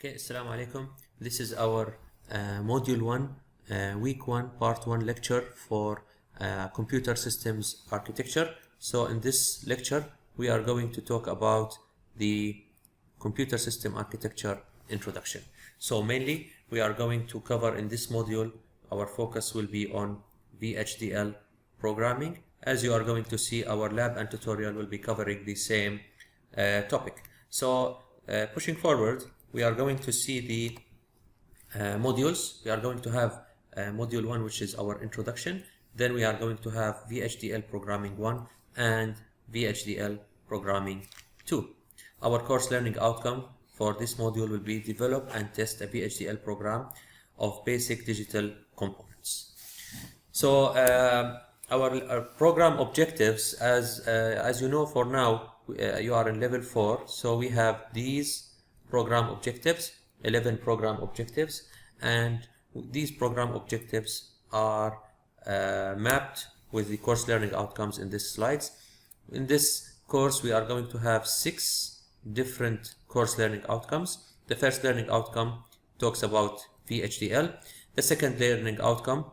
Okay, Assalamu alaikum. This is our module 1, week 1, part 1 lecture for computer systems architecture. So in this lecture, we are going to talk about the computer system architecture introduction. So mainly, we are going to cover in this module, our focus will be on VHDL programming. As you are going to see, our lab and tutorial will be covering the same topic. So pushing forward, we are going to see the modules. We are going to have module 1, which is our introduction. Then we are going to have VHDL programming 1 and VHDL programming 2. Our course learning outcome for this module will be develop and test a VHDL program of basic digital components. So our program objectives, as you know, for now you are in level 4, so we have these program objectives, 11 program objectives, and these program objectives are mapped with the course learning outcomes in these slides. In this course, we are going to have 6 different course learning outcomes. The first learning outcome talks about VHDL. The second learning outcome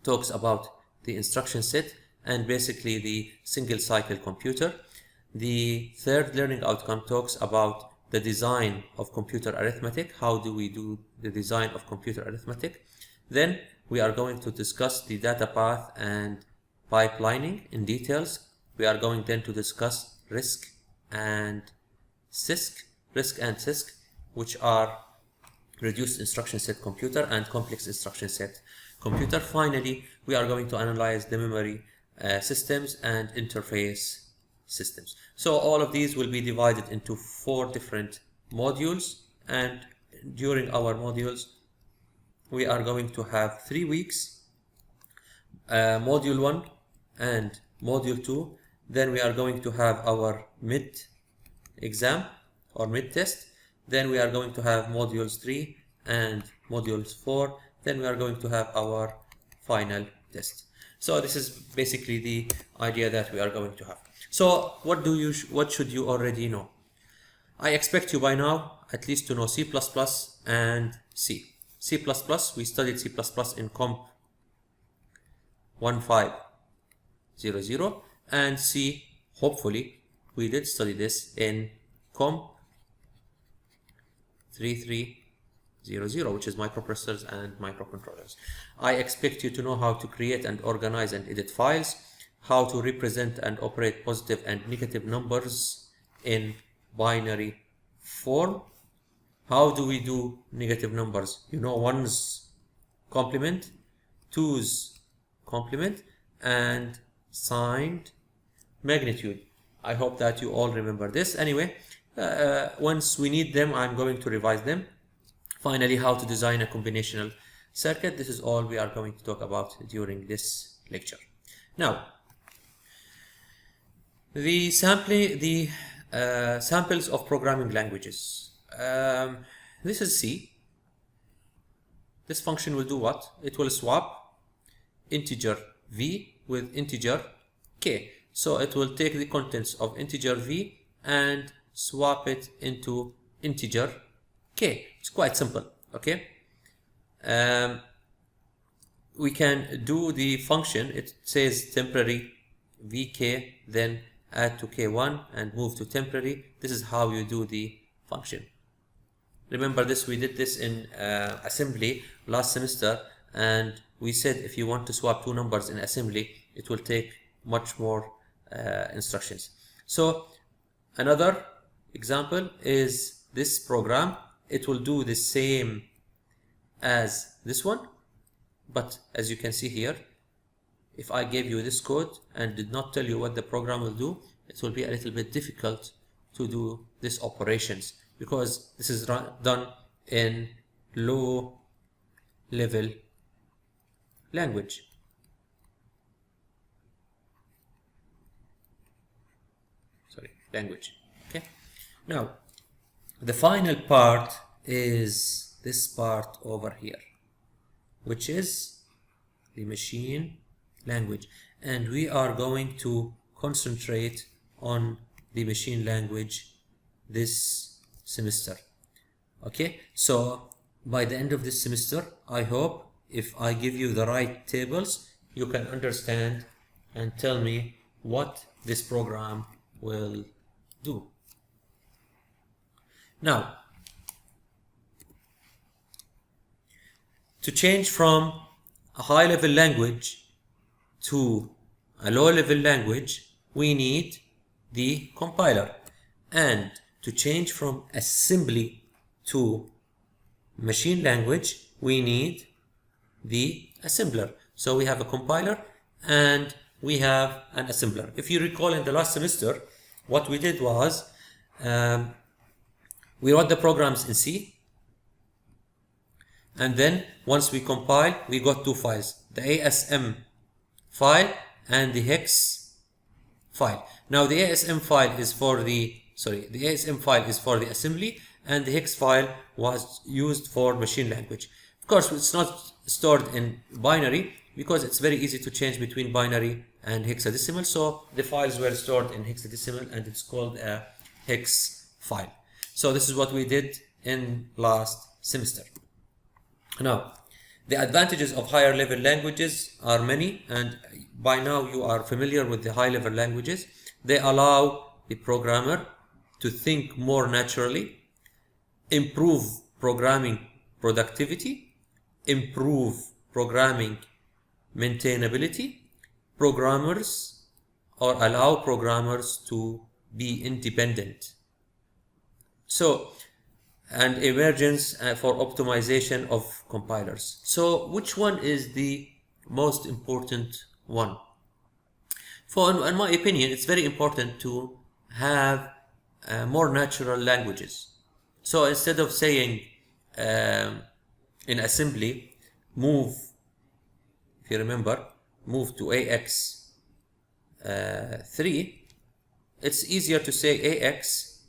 talks about the instruction set and basically the single cycle computer. The third learning outcome talks about the design of computer arithmetic. How do we do the design of computer arithmetic? Then we are going to discuss the data path and pipelining in details. We are going then to discuss RISC and CISC, which are reduced instruction set computer and complex instruction set computer. Finally, we are going to analyze the memory systems and interface systems. So all of these will be divided into 4 different modules, and during our modules we are going to have 3 weeks, module 1 and module 2. Then we are going to have our mid exam or mid test. Then we are going to have modules 3 and modules 4. Then we are going to have our final test. So this is basically the idea that we are going to have. So what should you already know? I expect you by now at least to know C++ and C. C++, we studied C++ in COMP4200, and C, hopefully, we did study this in COMP4300, which is microprocessors and microcontrollers. I expect you to know how to create and organize and edit files, how to represent and operate positive and negative numbers in binary form. How do we do negative numbers? You know, 1's complement, 2's complement, and signed magnitude. I hope that you all remember this. Anyway, once we need them, I'm going to revise them. Finally, how to design a combinational circuit. This is all we are going to talk about during this lecture. Now, the samples of programming languages. This is C. This function will do what? It will swap integer v with integer k. So it will take the contents of integer v and swap it into integer k. It's quite simple, okay? We can do the function. It says temporary vk, then add to k1 and move to temporary. This is how you do the function. Remember this, we did this in assembly last semester, and we said if you want to swap 2 numbers in assembly, it will take much more instructions. So another example is this program. It will do the same as this one, but as you can see here, if I gave you this code and did not tell you what the program will do, it will be a little bit difficult to do these operations because this is done in low level language. Okay. Now, the final part is this part over here, which is the machine language, and we are going to concentrate on the machine language this semester. Okay, so by the end of this semester, I hope if I give you the right tables, you can understand and tell me what this program will do. Now, to change from a high-level language to a low-level language, we need the compiler. And to change from assembly to machine language, we need the assembler. So we have a compiler and we have an assembler. If you recall, in the last semester, what we did was we wrote the programs in C, and then once we compile, we got two files, the ASM file and the hex file. Now the ASM file is for the assembly, and the hex file was used for machine language. Of course, it's not stored in binary because it's very easy to change between binary and hexadecimal, so the files were stored in hexadecimal and it's called a hex file. So this is what we did in last semester. Now, the advantages of higher level languages are many, and by now you are familiar with the high level languages. They allow the programmer to think more naturally, improve programming productivity, improve programming maintainability, allow programmers to be independent. So, and emergence for optimization of compilers. So which one is the most important one? In my opinion, it's very important to have more natural languages. So instead of saying in assembly, move, if you remember, move to AX3, it's easier to say AX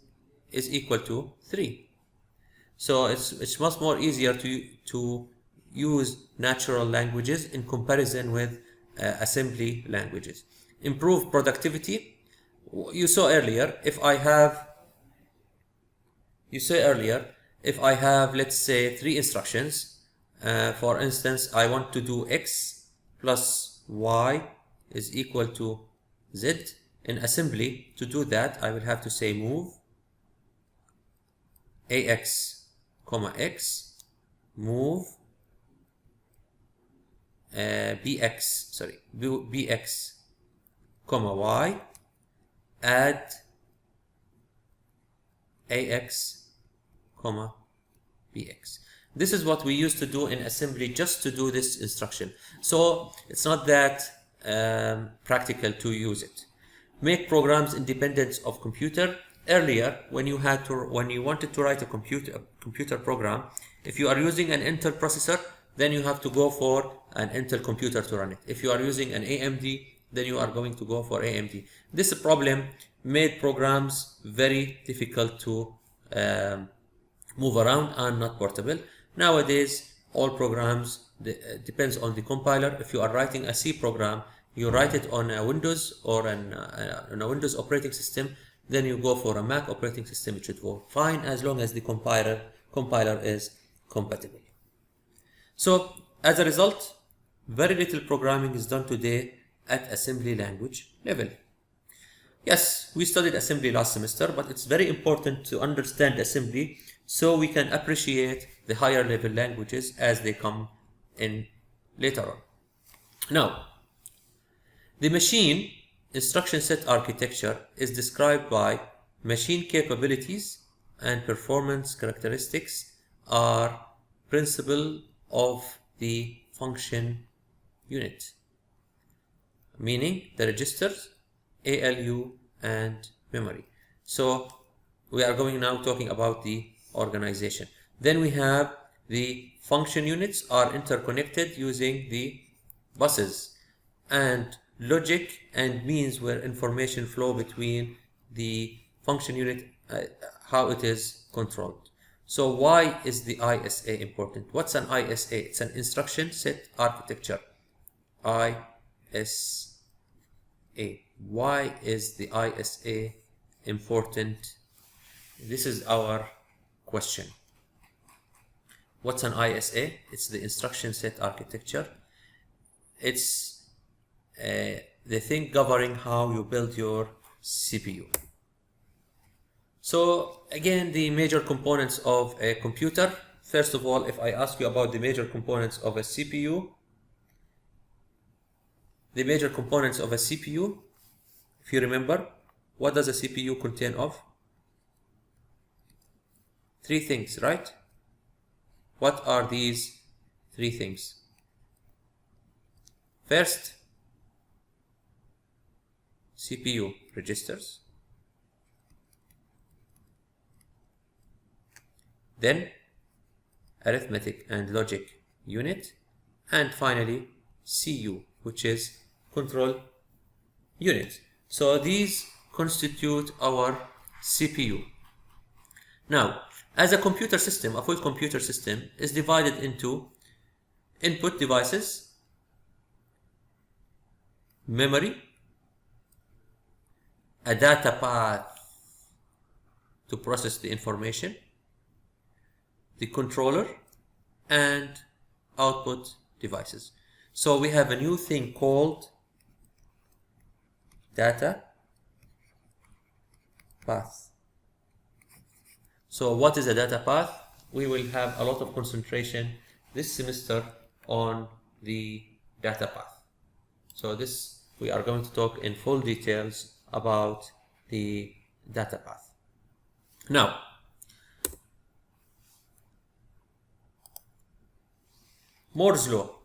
is equal to 3. So it's much more easier to use natural languages in comparison with assembly languages. Improve productivity. You saw earlier, if I have, let's say 3 instructions, for instance, I want to do X plus Y is equal to Z. In assembly, to do that, I will have to say move AX, X, move BX, Y, add AX, BX. This is what we used to do in assembly just to do this instruction. So it's not that practical to use it. Make programs independent of computer. Earlier, when you wanted to write a computer program, if you are using an Intel processor, then you have to go for an Intel computer to run it. If you are using an AMD, then you are going to go for AMD. This problem made programs very difficult to move around and not portable. Nowadays, all programs depends on the compiler. If you are writing a C program, you write it on a Windows or on a Windows operating system, then you go for a Mac operating system. It should work fine as long as the compiler is compatible. So as a result, very little programming is done today at assembly language level. Yes, we studied assembly last semester, but it's very important to understand assembly so we can appreciate the higher level languages as they come in later on. Now, the machine instruction set architecture is described by machine capabilities and performance characteristics are principle of the function unit, meaning the registers, ALU, and memory. So we are going now talking about the organization. Then we have the function units are interconnected using the buses, and logic and means where information flow between the function unit, how it is controlled. So why is the ISA important? What's an ISA? It's an instruction set architecture. ISA. Why is the ISA important? This is our question. What's an ISA? It's the instruction set architecture. It's the thing governing how you build your CPU. So again, the major components of a computer. First of all, if I ask you about the major components of a CPU, the major components of a CPU, if you remember, what does a CPU contain of? 3 things, right? What are these 3 things? First, CPU registers. Then, arithmetic and logic unit. And finally, CU, which is control unit. So these constitute our CPU. Now, as a computer system, a full computer system is divided into input devices, memory, a data path to process the information, the controller, and output devices. So we have a new thing called data path. So what is a data path? We will have a lot of concentration this semester on the data path. So this, we are going to talk in full details about the data path. Now, Moore's law.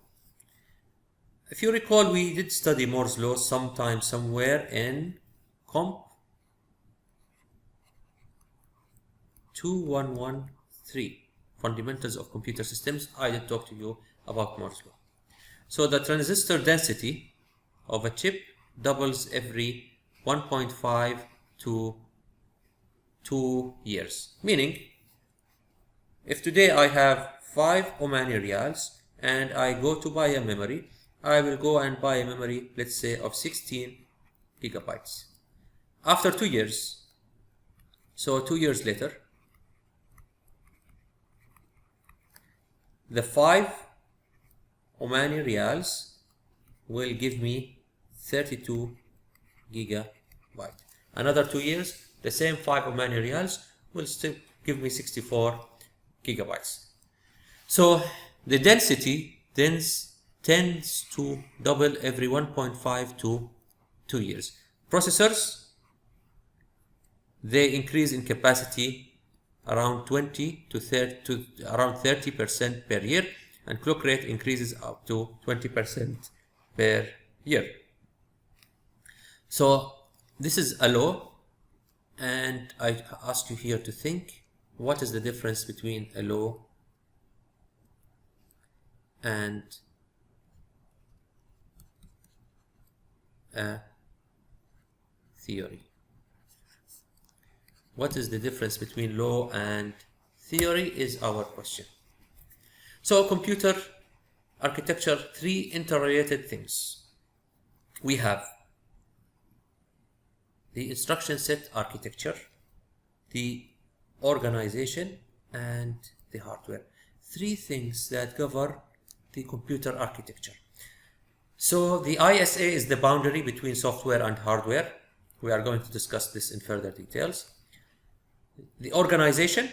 If you recall, we did study Moore's law sometime somewhere in COMP4100M1W1P1, Fundamentals of Computer Systems. I did talk to you about Moore's law. So the transistor density of a chip doubles every 1.5 to 2 years. Meaning, if today I have 5 Omani Riyals and I go to buy a memory, I will go and buy a memory, let's say, of 16 gigabytes. After 2 years, so 2 years later, the 5 Omani Riyals will give me 32 gigabytes. Another 2 years, the same 5 Omani Riyals will still give me 64 gigabytes. So the density tends to double every 1.5 to 2 years. Processors, they increase in capacity around 20 to 30% per year, and clock rate increases up to 20% per year. So this is a law, and I ask you here to think, what is the difference between a law and a theory? What is the difference between law and theory is our question. So computer architecture, 3 interrelated things. We have the instruction set architecture, the organization, and the hardware. 3 things that govern the computer architecture. So the ISA is the boundary between software and hardware. We are going to discuss this in further details. The organization,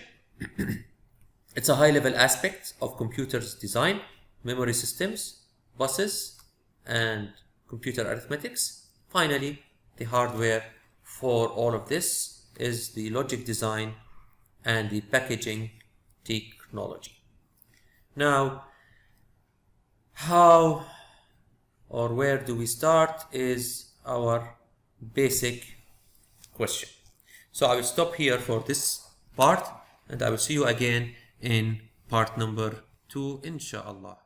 it's a high-level aspect of computers design, memory systems, buses, and computer arithmetics. Finally, the hardware for all of this is the logic design and the packaging technology. Now, how or where do we start is our basic question. So I will stop here for this part, and I will see you again in part number 2, inshallah.